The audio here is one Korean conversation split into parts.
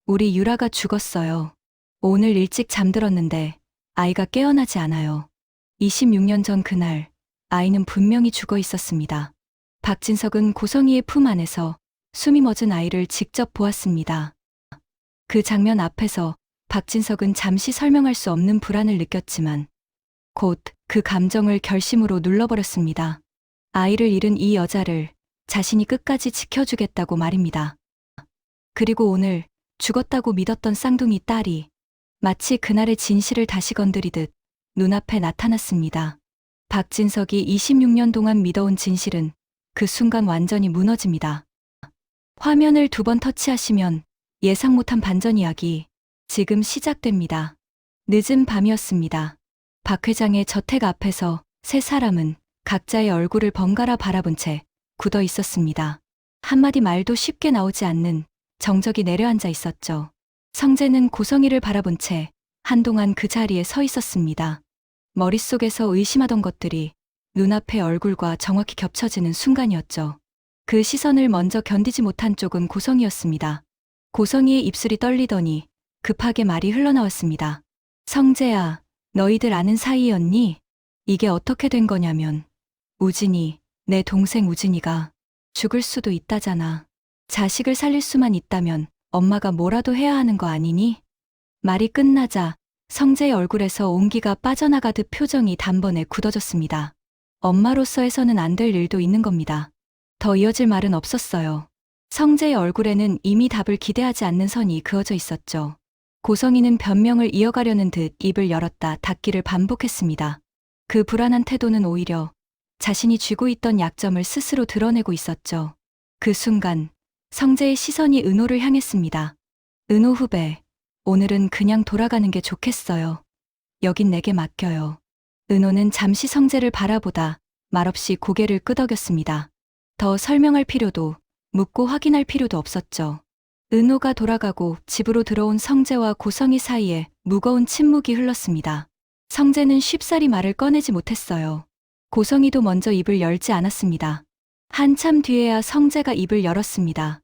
우리 유라가 죽었어요. 오늘 일찍 잠들었는데 아이가 깨어나지 않아요. 26년 전 그날 아이는 분명히 죽어 있었습니다. 박진석은 고성이의 품 안에서 숨이 멎은 아이를 직접 보았습니다. 그 장면 앞에서 박진석은 잠시 설명할 수 없는 불안을 느꼈지만 곧 그 감정을 결심으로 눌러버렸습니다. 아이를 잃은 이 여자를 자신이 끝까지 지켜주겠다고 말입니다. 그리고 오늘 죽었다고 믿었던 쌍둥이 딸이 마치 그날의 진실을 다시 건드리듯 눈앞에 나타났습니다. 박진석이 26년 동안 믿어온 진실은 그 순간 완전히 무너집니다. 화면을 2번 터치하시면 예상 못한 반전 이야기 지금 시작됩니다. 늦은 밤이었습니다. 박 회장의 저택 앞에서 세 사람은 각자의 얼굴을 번갈아 바라본 채 굳어 있었습니다. 한마디 말도 쉽게 나오지 않는 정적이 내려앉아 있었죠. 성재는 고성이를 바라본 채 한동안 그 자리에 서 있었습니다. 머릿속에서 의심하던 것들이 눈앞의 얼굴과 정확히 겹쳐지는 순간이었죠. 그 시선을 먼저 견디지 못한 쪽은 고성이었습니다. 고성이의 입술이 떨리더니 급하게 말이 흘러나왔습니다. 성재야, 너희들 아는 사이였니? 이게 어떻게 된 거냐면 우진이, 내 동생 우진이가 죽을 수도 있다잖아. 자식을 살릴 수만 있다면 엄마가 뭐라도 해야 하는 거 아니니? 말이 끝나자 성재의 얼굴에서 온기가 빠져나가듯 표정이 단번에 굳어졌습니다. 엄마로서 해서는 안 될 일도 있는 겁니다. 더 이어질 말은 없었어요. 성재의 얼굴에는 이미 답을 기대하지 않는 선이 그어져 있었죠. 고성이는 변명을 이어가려는 듯 입을 열었다 닫기를 반복했습니다. 그 불안한 태도는 오히려 자신이 쥐고 있던 약점을 스스로 드러내고 있었죠. 그 순간 성재의 시선이 은호를 향했습니다. 은호 후배, 오늘은 그냥 돌아가는 게 좋겠어요. 여긴 내게 맡겨요. 은호는 잠시 성재를 바라보다 말없이 고개를 끄덕였습니다. 더 설명할 필요도 묻고 확인할 필요도 없었죠. 은호가 돌아가고 집으로 들어온 성재와 고성이 사이에 무거운 침묵이 흘렀습니다. 성재는 쉽사리 말을 꺼내지 못했어요. 고성이도 먼저 입을 열지 않았습니다. 한참 뒤에야 성재가 입을 열었습니다.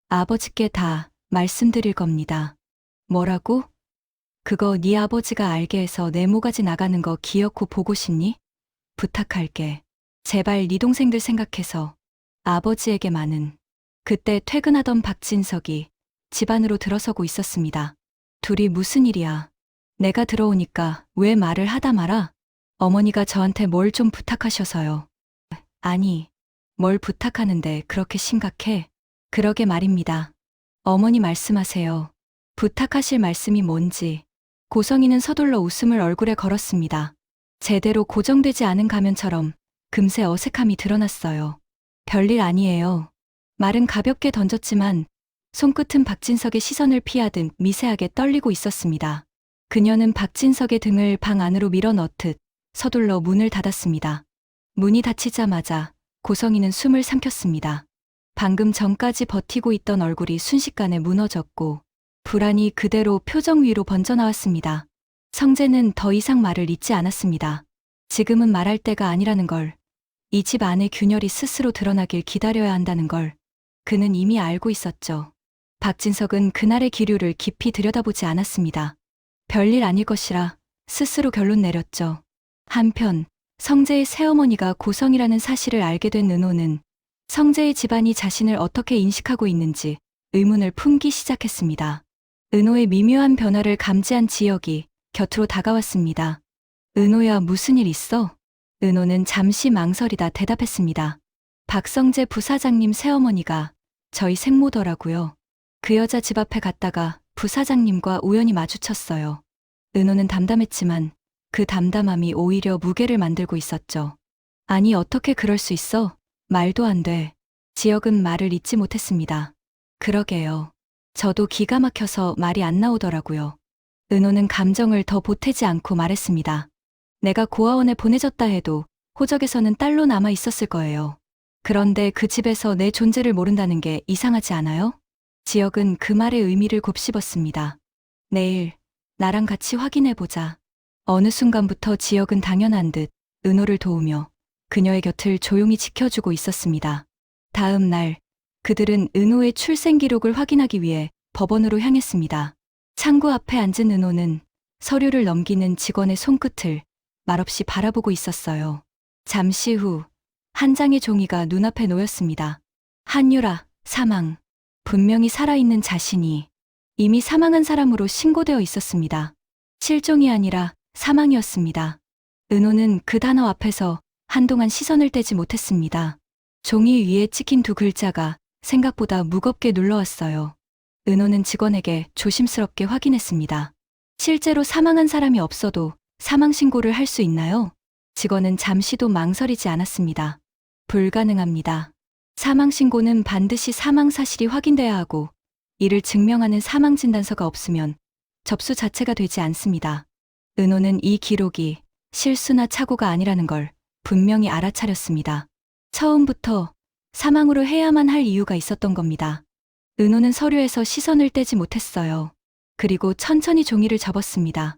아버지께 다 말씀드릴 겁니다. 뭐라고? 그거 네 아버지가 알게 해서 내 모가지 나가는 거 기어코 보고 싶니? 부탁할게. 제발 네 동생들 생각해서 아버지에게만은. 그때 퇴근하던 박진석이 집 안으로 들어서고 있었습니다. 둘이 무슨 일이야? 내가 들어오니까 왜 말을 하다 말아? 어머니가 저한테 뭘 좀 부탁하셔서요. 아니, 뭘 부탁하는데 그렇게 심각해? 그러게 말입니다. 어머니 말씀하세요. 부탁하실 말씀이 뭔지. 고성이는 서둘러 웃음을 얼굴에 걸었습니다. 제대로 고정되지 않은 가면처럼 금세 어색함이 드러났어요. 별일 아니에요. 말은 가볍게 던졌지만 손끝은 박진석의 시선을 피하듯 미세하게 떨리고 있었습니다. 그녀는 박진석의 등을 방 안으로 밀어넣듯 서둘러 문을 닫았습니다. 문이 닫히자마자 고성이는 숨을 삼켰습니다. 방금 전까지 버티고 있던 얼굴이 순식간에 무너졌고 불안이 그대로 표정 위로 번져나왔습니다. 성재는 더 이상 말을 잇지 않았습니다. 지금은 말할 때가 아니라는 걸, 이 집 안의 균열이 스스로 드러나길 기다려야 한다는 걸 그는 이미 알고 있었죠. 박진석은 그날의 기류를 깊이 들여다보지 않았습니다. 별일 아닐 것이라 스스로 결론 내렸죠. 한편 성재의 새어머니가 고성이라는 사실을 알게 된 은호는 성재의 집안이 자신을 어떻게 인식하고 있는지 의문을 품기 시작했습니다. 은호의 미묘한 변화를 감지한 지혁이 곁으로 다가왔습니다. 은호야, 무슨 일 있어? 은호는 잠시 망설이다 대답했습니다. 박성재 부사장님 새어머니가 저희 생모더라고요. 그 여자 집 앞에 갔다가 부사장님과 우연히 마주쳤어요. 은호는 담담했지만 그 담담함이 오히려 무게를 만들고 있었죠. 아니, 어떻게 그럴 수 있어? 말도 안 돼. 지혁은 말을 잇지 못했습니다. 그러게요. 저도 기가 막혀서 말이 안 나오더라고요. 은호는 감정을 더 보태지 않고 말했습니다. 내가 고아원에 보내졌다 해도 호적에서는 딸로 남아 있었을 거예요. 그런데 그 집에서 내 존재를 모른다는 게 이상하지 않아요? 지혁은 그 말의 의미를 곱씹었습니다. 내일 나랑 같이 확인해보자. 어느 순간부터 지혁은 당연한 듯 은호를 도우며 그녀의 곁을 조용히 지켜주고 있었습니다. 다음 날 그들은 은호의 출생 기록을 확인하기 위해 법원으로 향했습니다. 창구 앞에 앉은 은호는 서류를 넘기는 직원의 손끝을 말없이 바라보고 있었어요. 잠시 후 한 장의 종이가 눈앞에 놓였습니다. 한유라, 사망. 분명히 살아있는 자신이 이미 사망한 사람으로 신고되어 있었습니다. 실종이 아니라 사망이었습니다. 은호는 그 단어 앞에서 한동안 시선을 떼지 못했습니다. 종이 위에 찍힌 두 글자가 생각보다 무겁게 눌러왔어요. 은호는 직원에게 조심스럽게 확인했습니다. 실제로 사망한 사람이 없어도 사망 신고를 할 수 있나요? 직원은 잠시도 망설이지 않았습니다. 불가능합니다. 사망 신고는 반드시 사망 사실이 확인돼야 하고 이를 증명하는 사망 진단서가 없으면 접수 자체가 되지 않습니다. 은호는 이 기록이 실수나 착오가 아니라는 걸 분명히 알아차렸습니다. 처음부터 사망으로 해야만 할 이유가 있었던 겁니다. 은호는 서류에서 시선을 떼지 못했어요. 그리고 천천히 종이를 접었습니다.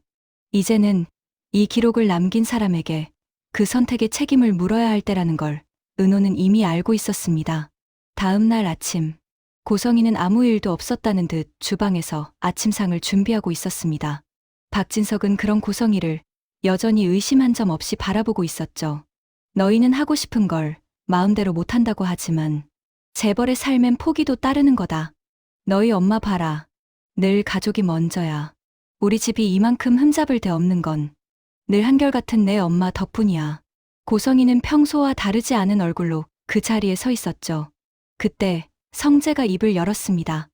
이제는 이 기록을 남긴 사람에게 그 선택의 책임을 물어야 할 때라는 걸 은호는 이미 알고 있었습니다. 다음 날 아침, 고성이는 아무 일도 없었다는 듯 주방에서 아침상을 준비하고 있었습니다. 박진석은 그런 고성이를 여전히 의심 한 점 없이 바라보고 있었죠. 너희는 하고 싶은 걸 마음대로 못한다고 하지만 재벌의 삶엔 포기도 따르는 거다. 너희 엄마 봐라. 늘 가족이 먼저야. 우리 집이 이만큼 흠잡을 데 없는 건 늘 한결같은 내 엄마 덕분이야. 고성이는 평소와 다르지 않은 얼굴로 그 자리에 서 있었죠. 그때 성재가 입을 열었습니다.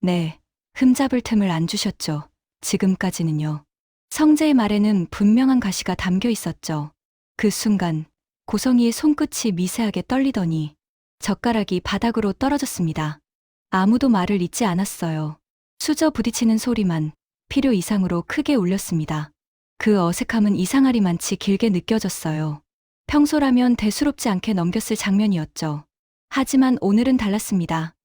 네, 흠잡을 틈을 안 주셨죠. 지금까지는요. 성재의 말에는 분명한 가시가 담겨 있었죠. 그 순간 고성이의 손끝이 미세하게 떨리더니 젓가락이 바닥으로 떨어졌습니다. 아무도 말을 잇지 않았어요. 수저 부딪히는 소리만 필요 이상으로 크게 울렸습니다. 그 어색함은 이상하리만치 길게 느껴졌어요. 평소라면 대수롭지 않게 넘겼을 장면이었죠. 하지만 오늘은 달랐습니다.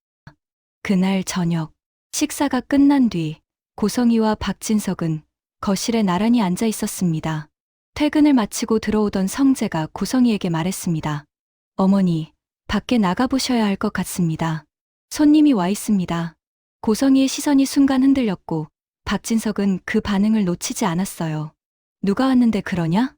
그날 저녁, 식사가 끝난 뒤 고성이와 박진석은 거실에 나란히 앉아 있었습니다. 퇴근을 마치고 들어오던 성재가 고성이에게 말했습니다. 어머니, 밖에 나가보셔야 할 것 같습니다. 손님이 와 있습니다. 고성이의 시선이 순간 흔들렸고 박진석은 그 반응을 놓치지 않았어요. 누가 왔는데 그러냐?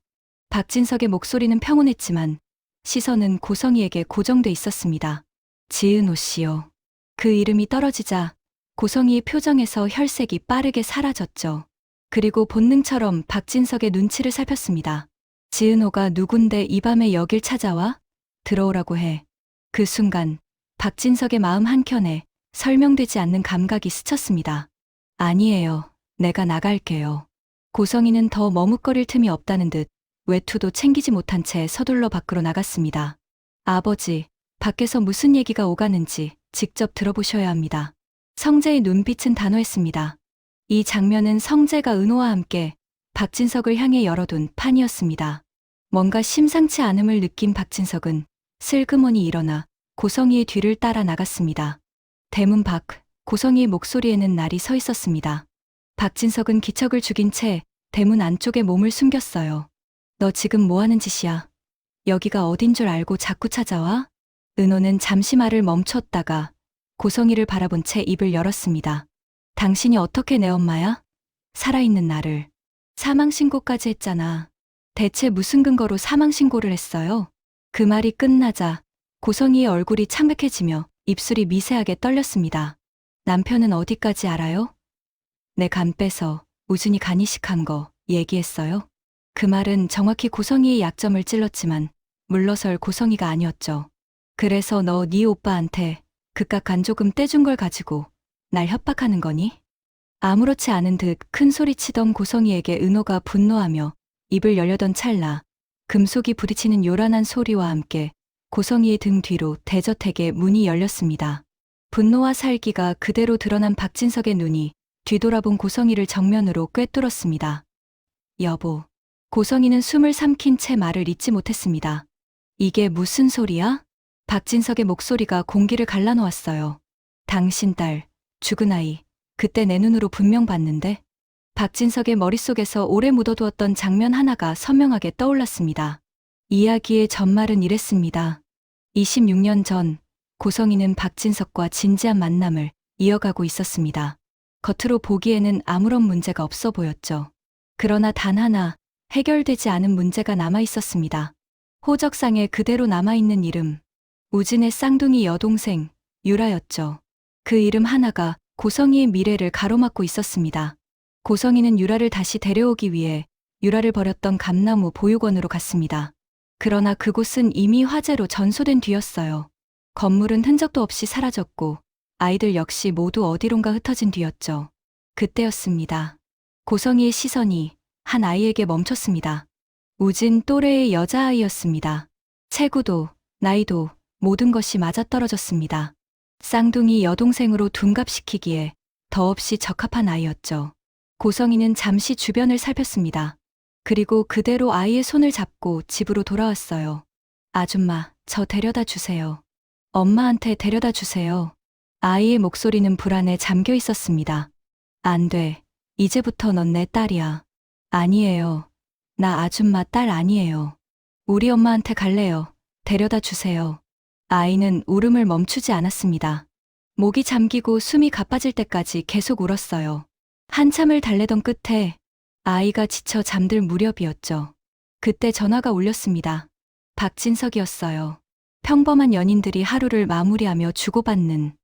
박진석의 목소리는 평온했지만 시선은 고성이에게 고정돼 있었습니다. 지은호 씨요. 그 이름이 떨어지자 고성이의 표정에서 혈색이 빠르게 사라졌죠. 그리고 본능처럼 박진석의 눈치를 살폈습니다. 지은호가 누군데 이 밤에 여길 찾아와? 들어오라고 해. 그 순간 박진석의 마음 한켠에 설명되지 않는 감각이 스쳤습니다. 아니에요. 내가 나갈게요. 고성이는 더 머뭇거릴 틈이 없다는 듯 외투도 챙기지 못한 채 서둘러 밖으로 나갔습니다. 아버지, 밖에서 무슨 얘기가 오가는지 직접 들어보셔야 합니다. 성재의 눈빛은 단호했습니다. 이 장면은 성재가 은호와 함께 박진석을 향해 열어둔 판이었습니다. 뭔가 심상치 않음을 느낀 박진석은 슬그머니 일어나 고성이의 뒤를 따라 나갔습니다. 대문 밖, 고성이의 목소리에는 날이 서 있었습니다. 박진석은 기척을 죽인 채 대문 안쪽에 몸을 숨겼어요. 너 지금 뭐 하는 짓이야? 여기가 어딘 줄 알고 자꾸 찾아와? 은호는 잠시 말을 멈췄다가 고성이를 바라본 채 입을 열었습니다. 당신이 어떻게 내 엄마야? 살아있는 나를. 사망신고까지 했잖아. 대체 무슨 근거로 사망신고를 했어요? 그 말이 끝나자 고성이의 얼굴이 창백해지며 입술이 미세하게 떨렸습니다. 남편은 어디까지 알아요? 내 간 빼서 우준이 간 이식한 거 얘기했어요? 그 말은 정확히 고성이의 약점을 찔렀지만 물러설 고성이가 아니었죠. 그래서 너 네 오빠한테 그깟 간 조금 떼준 걸 가지고 날 협박하는 거니? 아무렇지 않은 듯 큰 소리치던 고성이에게 은호가 분노하며 입을 열려던 찰나 금속이 부딪히는 요란한 소리와 함께 고성이의 등 뒤로 대저택의 문이 열렸습니다. 분노와 살기가 그대로 드러난 박진석의 눈이 뒤돌아본 고성이를 정면으로 꿰뚫었습니다. 여보. 고성이는 숨을 삼킨 채 말을 잇지 못했습니다. 이게 무슨 소리야? 박진석의 목소리가 공기를 갈라놓았어요. 당신 딸, 죽은 아이, 그때 내 눈으로 분명 봤는데? 박진석의 머릿속에서 오래 묻어두었던 장면 하나가 선명하게 떠올랐습니다. 이야기의 전말은 이랬습니다. 26년 전 고성이는 박진석과 진지한 만남을 이어가고 있었습니다. 겉으로 보기에는 아무런 문제가 없어 보였죠. 그러나 단 하나 해결되지 않은 문제가 남아 있었습니다. 호적상에 그대로 남아있는 이름. 우진의 쌍둥이 여동생, 유라였죠. 그 이름 하나가 고성이의 미래를 가로막고 있었습니다. 고성이는 유라를 다시 데려오기 위해 유라를 버렸던 감나무 보육원으로 갔습니다. 그러나 그곳은 이미 화재로 전소된 뒤였어요. 건물은 흔적도 없이 사라졌고 아이들 역시 모두 어디론가 흩어진 뒤였죠. 그때였습니다. 고성이의 시선이 한 아이에게 멈췄습니다. 우진 또래의 여자아이였습니다. 체구도, 나이도 모든 것이 맞아떨어졌습니다. 쌍둥이 여동생으로 둔갑시키기에 더없이 적합한 아이였죠. 고성이는 잠시 주변을 살폈습니다. 그리고 그대로 아이의 손을 잡고 집으로 돌아왔어요. 아줌마, 저 데려다 주세요. 엄마한테 데려다 주세요. 아이의 목소리는 불안에 잠겨 있었습니다. 안 돼. 이제부터 넌 내 딸이야. 아니에요. 나 아줌마 딸 아니에요. 우리 엄마한테 갈래요. 데려다 주세요. 아이는 울음을 멈추지 않았습니다. 목이 잠기고 숨이 가빠질 때까지 계속 울었어요. 한참을 달래던 끝에 아이가 지쳐 잠들 무렵이었죠. 그때 전화가 울렸습니다. 박진석이었어요. 평범한 연인들이 하루를 마무리하며 주고받는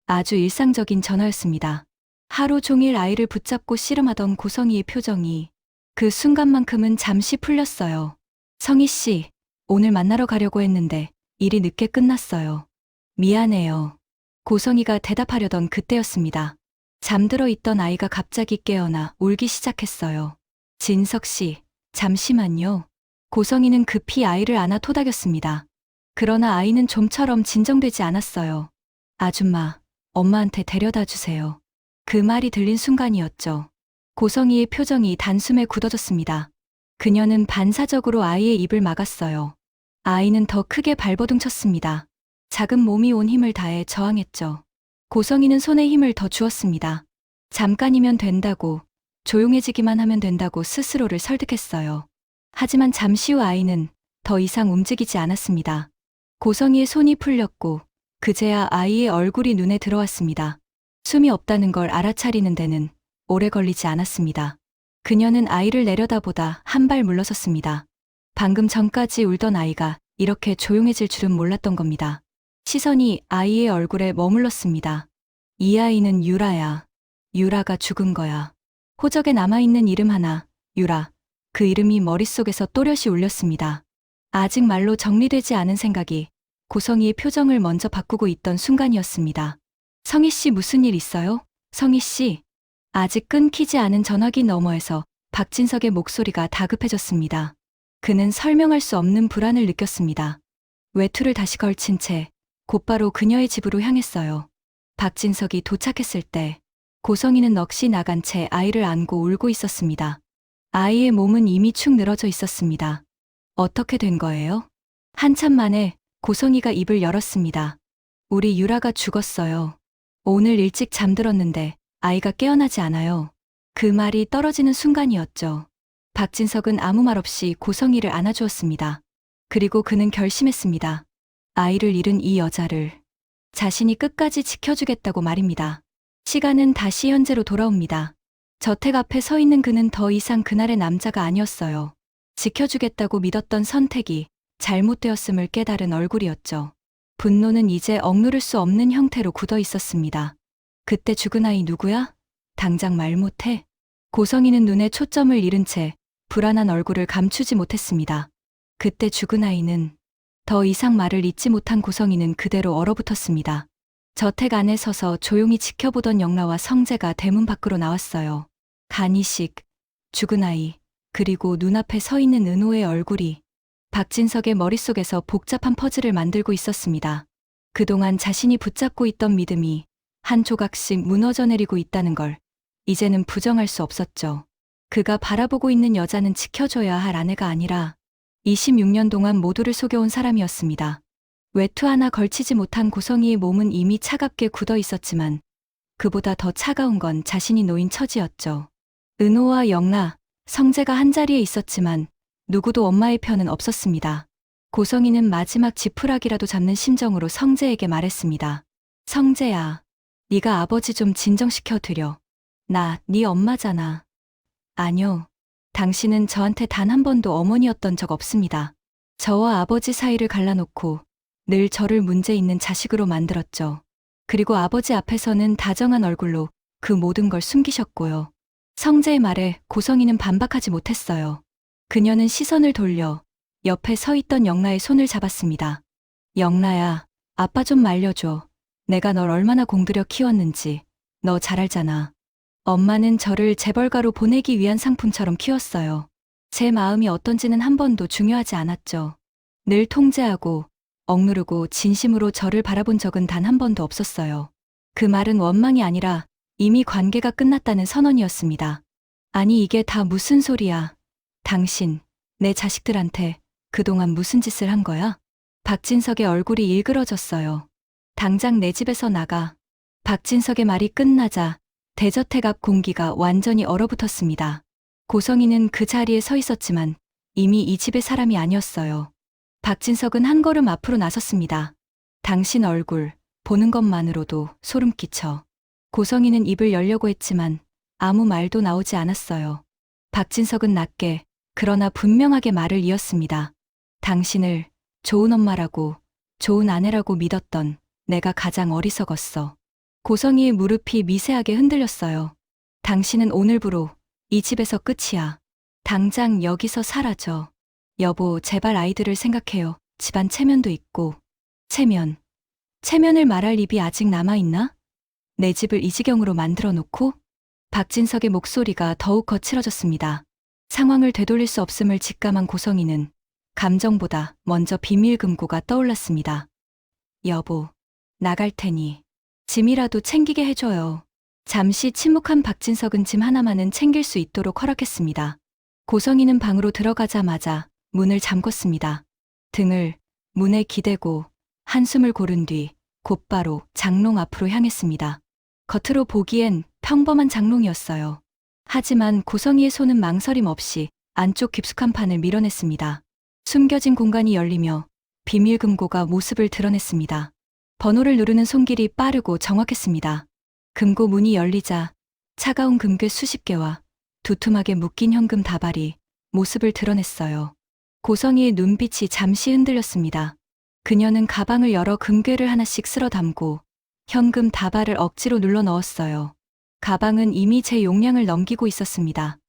아주 일상적인 전화였습니다. 하루 종일 아이를 붙잡고 씨름하던 고성이의 표정이 그 순간만큼은 잠시 풀렸어요. 성희 씨, 오늘 만나러 가려고 했는데 일이 늦게 끝났어요. 미안해요. 고성이가 대답하려던 그때였습니다. 잠들어 있던 아이가 갑자기 깨어나 울기 시작했어요. 진석 씨, 잠시만요. 고성이는 급히 아이를 안아 토닥였습니다. 그러나 아이는 좀처럼 진정되지 않았어요. 아줌마, 엄마한테 데려다 주세요. 그 말이 들린 순간이었죠. 고성이의 표정이 단숨에 굳어졌습니다. 그녀는 반사적으로 아이의 입을 막았어요. 아이는 더 크게 발버둥 쳤습니다. 작은 몸이 온 힘을 다해 저항했죠. 고성이는 손에 힘을 더 주었습니다. 잠깐이면 된다고, 조용해지기만 하면 된다고 스스로를 설득했어요. 하지만 잠시 후 아이는 더 이상 움직이지 않았습니다. 고성이의 손이 풀렸고 그제야 아이의 얼굴이 눈에 들어왔습니다. 숨이 없다는 걸 알아차리는 데는 오래 걸리지 않았습니다. 그녀는 아이를 내려다보다 한 발 물러섰습니다. 방금 전까지 울던 아이가 이렇게 조용해질 줄은 몰랐던 겁니다. 시선이 아이의 얼굴에 머물렀습니다. 이 아이는 유라야. 유라가 죽은 거야. 호적에 남아있는 이름 하나, 유라. 그 이름이 머릿속에서 또렷이 울렸습니다. 아직 말로 정리되지 않은 생각이 고성이의 표정을 먼저 바꾸고 있던 순간이었습니다. 성희 씨 무슨 일 있어요? 성희 씨. 아직 끊기지 않은 전화기 너머에서 박진석의 목소리가 다급해졌습니다. 그는 설명할 수 없는 불안을 느꼈습니다. 외투를 다시 걸친 채 곧바로 그녀의 집으로 향했어요. 박진석이 도착했을 때 고성이는 넋이 나간 채 아이를 안고 울고 있었습니다. 아이의 몸은 이미 축 늘어져 있었습니다. 어떻게 된 거예요? 한참 만에 고성이가 입을 열었습니다. 우리 유라가 죽었어요. 오늘 일찍 잠들었는데 아이가 깨어나지 않아요. 그 말이 떨어지는 순간이었죠. 박진석은 아무 말 없이 고성이를 안아주었습니다. 그리고 그는 결심했습니다. 아이를 잃은 이 여자를 자신이 끝까지 지켜주겠다고 말입니다. 시간은 다시 현재로 돌아옵니다. 저택 앞에 서 있는 그는 더 이상 그날의 남자가 아니었어요. 지켜주겠다고 믿었던 선택이 잘못되었음을 깨달은 얼굴이었죠. 분노는 이제 억누를 수 없는 형태로 굳어 있었습니다. 그때 죽은 아이 누구야? 당장 말 못해? 고성이는 눈에 초점을 잃은 채 불안한 얼굴을 감추지 못했습니다. 그때 죽은 아이는 더 이상 말을 잇지 못한 고성이는 그대로 얼어붙었습니다. 저택 안에 서서 조용히 지켜보던 영라와 성재가 대문 밖으로 나왔어요. 간이식, 죽은 아이, 그리고 눈앞에 서 있는 은호의 얼굴이 박진석의 머릿속에서 복잡한 퍼즐을 만들고 있었습니다. 그동안 자신이 붙잡고 있던 믿음이 한 조각씩 무너져 내리고 있다는 걸 이제는 부정할 수 없었죠. 그가 바라보고 있는 여자는 지켜줘야 할 아내가 아니라 26년 동안 모두를 속여온 사람이었습니다. 외투 하나 걸치지 못한 고성이의 몸은 이미 차갑게 굳어 있었지만 그보다 더 차가운 건 자신이 놓인 처지였죠. 은호와 영라, 성재가 한자리에 있었지만 누구도 엄마의 편은 없었습니다. 고성이는 마지막 지푸라기라도 잡는 심정으로 성재에게 말했습니다. 성재야, 네가 아버지 좀 진정시켜 드려. 나 네 엄마잖아. 아뇨. 당신은 저한테 단 한 번도 어머니였던 적 없습니다. 저와 아버지 사이를 갈라놓고 늘 저를 문제 있는 자식으로 만들었죠. 그리고 아버지 앞에서는 다정한 얼굴로 그 모든 걸 숨기셨고요. 성재의 말에 고성이는 반박하지 못했어요. 그녀는 시선을 돌려 옆에 서 있던 영라의 손을 잡았습니다. 영라야, 아빠 좀 말려줘. 내가 널 얼마나 공들여 키웠는지 너 잘 알잖아. 엄마는 저를 재벌가로 보내기 위한 상품처럼 키웠어요. 제 마음이 어떤지는 한 번도 중요하지 않았죠. 늘 통제하고 억누르고 진심으로 저를 바라본 적은 단 한 번도 없었어요. 그 말은 원망이 아니라 이미 관계가 끝났다는 선언이었습니다. 아니 이게 다 무슨 소리야. 당신, 내 자식들한테 그동안 무슨 짓을 한 거야? 박진석의 얼굴이 일그러졌어요. 당장 내 집에서 나가. 박진석의 말이 끝나자 대저택 앞 공기가 완전히 얼어붙었습니다. 고성이는 그 자리에 서 있었지만 이미 이 집의 사람이 아니었어요. 박진석은 한 걸음 앞으로 나섰습니다. 당신 얼굴 보는 것만으로도 소름 끼쳐. 고성이는 입을 열려고 했지만 아무 말도 나오지 않았어요. 박진석은 낮게 그러나 분명하게 말을 이었습니다. 당신을 좋은 엄마라고 좋은 아내라고 믿었던 내가 가장 어리석었어. 고성이의 무릎이 미세하게 흔들렸어요. 당신은 오늘부로 이 집에서 끝이야. 당장 여기서 사라져. 여보, 제발 아이들을 생각해요. 집안 체면도 있고. 체면. 체면을 말할 입이 아직 남아있나? 내 집을 이 지경으로 만들어 놓고? 박진석의 목소리가 더욱 거칠어졌습니다. 상황을 되돌릴 수 없음을 직감한 고성이는 감정보다 먼저 비밀금고가 떠올랐습니다. 여보, 나갈 테니 짐이라도 챙기게 해줘요. 잠시 침묵한 박진석은 짐 하나만은 챙길 수 있도록 허락했습니다. 고성이는 방으로 들어가자마자 문을 잠궜습니다. 등을 문에 기대고 한숨을 고른 뒤 곧바로 장롱 앞으로 향했습니다. 겉으로 보기엔 평범한 장롱이었어요. 하지만 고성이의 손은 망설임 없이 안쪽 깊숙한 판을 밀어냈습니다. 숨겨진 공간이 열리며 비밀금고가 모습을 드러냈습니다. 번호를 누르는 손길이 빠르고 정확했습니다. 금고 문이 열리자 차가운 금괴 수십 개와 두툼하게 묶인 현금 다발이 모습을 드러냈어요. 고성이의 눈빛이 잠시 흔들렸습니다. 그녀는 가방을 열어 금괴를 하나씩 쓸어 담고 현금 다발을 억지로 눌러 넣었어요. 가방은 이미 제 용량을 넘기고 있었습니다.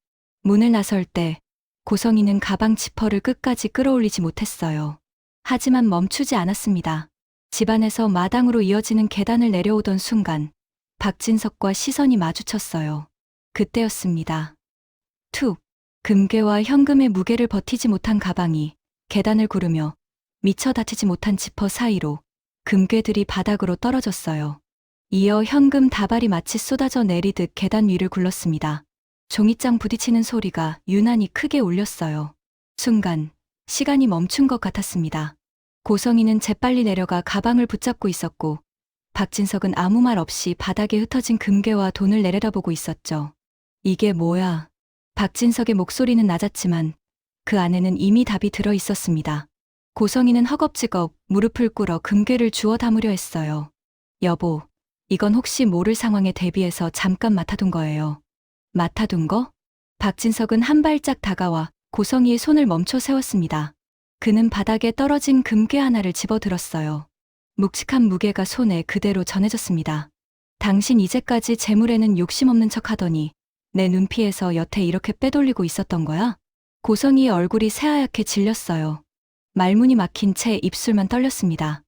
문을 나설 때 고성이는 가방 지퍼를 끝까지 끌어올리지 못했어요. 하지만 멈추지 않았습니다. 집안에서 마당으로 이어지는 계단을 내려오던 순간 박진석과 시선이 마주쳤어요. 그때였습니다. 툭! 금괴와 현금의 무게를 버티지 못한 가방이 계단을 구르며 미처 닫히지 못한 지퍼 사이로 금괴들이 바닥으로 떨어졌어요. 이어 현금 다발이 마치 쏟아져 내리듯 계단 위를 굴렀습니다. 종잇장 부딪히는 소리가 유난히 크게 울렸어요. 순간 시간이 멈춘 것 같았습니다. 고성이는 재빨리 내려가 가방을 붙잡고 있었고 박진석은 아무 말 없이 바닥에 흩어진 금괴와 돈을 내려다보고 있었죠. 이게 뭐야? 박진석의 목소리는 낮았지만 그 안에는 이미 답이 들어 있었습니다. 고성이는 허겁지겁 무릎을 꿇어 금괴를 주워 담으려 했어요. 여보, 이건 혹시 모를 상황에 대비해서 잠깐 맡아둔 거예요. 맡아둔 거? 박진석은 한 발짝 다가와 고성이의 손을 멈춰 세웠습니다. 그는 바닥에 떨어진 금괴 하나를 집어들었어요. 묵직한 무게가 손에 그대로 전해졌습니다. 당신 이제까지 재물에는 욕심 없는 척 하더니 내 눈피에서 여태 이렇게 빼돌리고 있었던 거야? 고성이의 얼굴이 새하얗게 질렸어요. 말문이 막힌 채 입술만 떨렸습니다.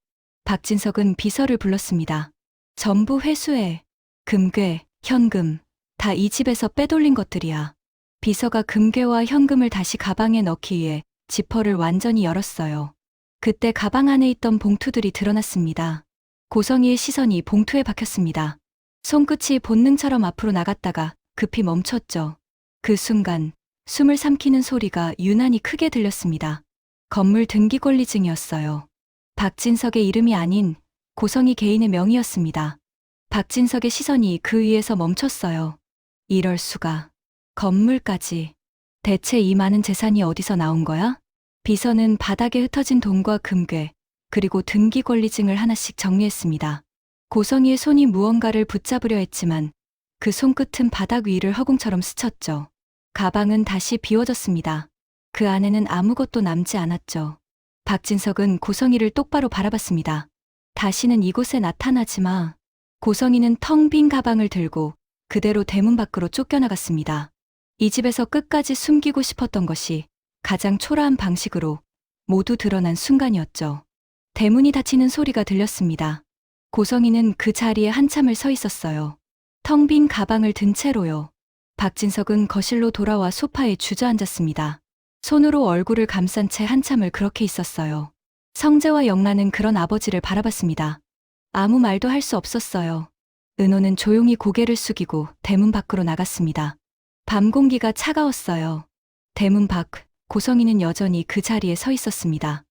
박진석은 비서를 불렀습니다. 전부 회수해. 금괴, 현금, 다 이 집에서 빼돌린 것들이야. 비서가 금괴와 현금을 다시 가방에 넣기 위해 지퍼를 완전히 열었어요. 그때 가방 안에 있던 봉투들이 드러났습니다. 고성이의 시선이 봉투에 박혔습니다. 손끝이 본능처럼 앞으로 나갔다가 급히 멈췄죠. 그 순간 숨을 삼키는 소리가 유난히 크게 들렸습니다. 건물 등기권리증이었어요. 박진석의 이름이 아닌 고성이 개인의 명의였습니다. 박진석의 시선이 그 위에서 멈췄어요. 이럴 수가. 건물까지. 대체 이 많은 재산이 어디서 나온 거야? 비서는 바닥에 흩어진 돈과 금괴, 그리고 등기권리증을 하나씩 정리했습니다. 고성이의 손이 무언가를 붙잡으려 했지만 그 손끝은 바닥 위를 허공처럼 스쳤죠. 가방은 다시 비워졌습니다. 그 안에는 아무것도 남지 않았죠. 박진석은 고성이를 똑바로 바라봤습니다. 다시는 이곳에 나타나지 마. 고성이는 텅 빈 가방을 들고 그대로 대문 밖으로 쫓겨나갔습니다. 이 집에서 끝까지 숨기고 싶었던 것이 가장 초라한 방식으로 모두 드러난 순간이었죠. 대문이 닫히는 소리가 들렸습니다. 고성이는 그 자리에 한참을 서 있었어요. 텅 빈 가방을 든 채로요. 박진석은 거실로 돌아와 소파에 주저앉았습니다. 손으로 얼굴을 감싼 채 한참을 그렇게 있었어요. 성재와 영란은 그런 아버지를 바라봤습니다. 아무 말도 할 수 없었어요. 은호는 조용히 고개를 숙이고 대문 밖으로 나갔습니다. 밤 공기가 차가웠어요. 대문 밖, 고성이는 여전히 그 자리에 서 있었습니다.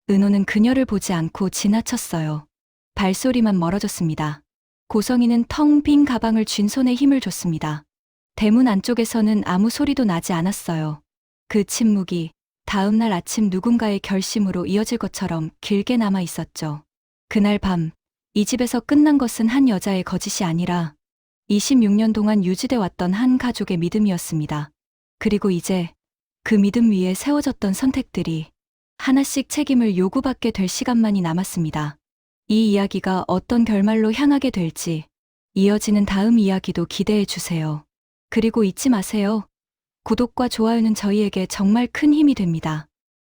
은호는 그녀를 보지 않고 지나쳤어요. 발소리만 멀어졌습니다. 고성이는 텅 빈 가방을 쥔 손에 힘을 줬습니다. 대문 안쪽에서는 아무 소리도 나지 않았어요. 그 침묵이 다음 날 아침 누군가의 결심으로 이어질 것처럼 길게 남아 있었죠. 그날 밤, 이 집에서 끝난 것은 한 여자의 거짓이 아니라 26년 동안 유지돼 왔던 한 가족의 믿음이었습니다. 그리고 이제 그 믿음 위에 세워졌던 선택들이 하나씩 책임을 요구받게 될 시간만이 남았습니다. 이 이야기가 어떤 결말로 향하게 될지 이어지는 다음 이야기도 기대해 주세요. 그리고 잊지 마세요. 구독과 좋아요는 저희에게 정말 큰 힘이 됩니다.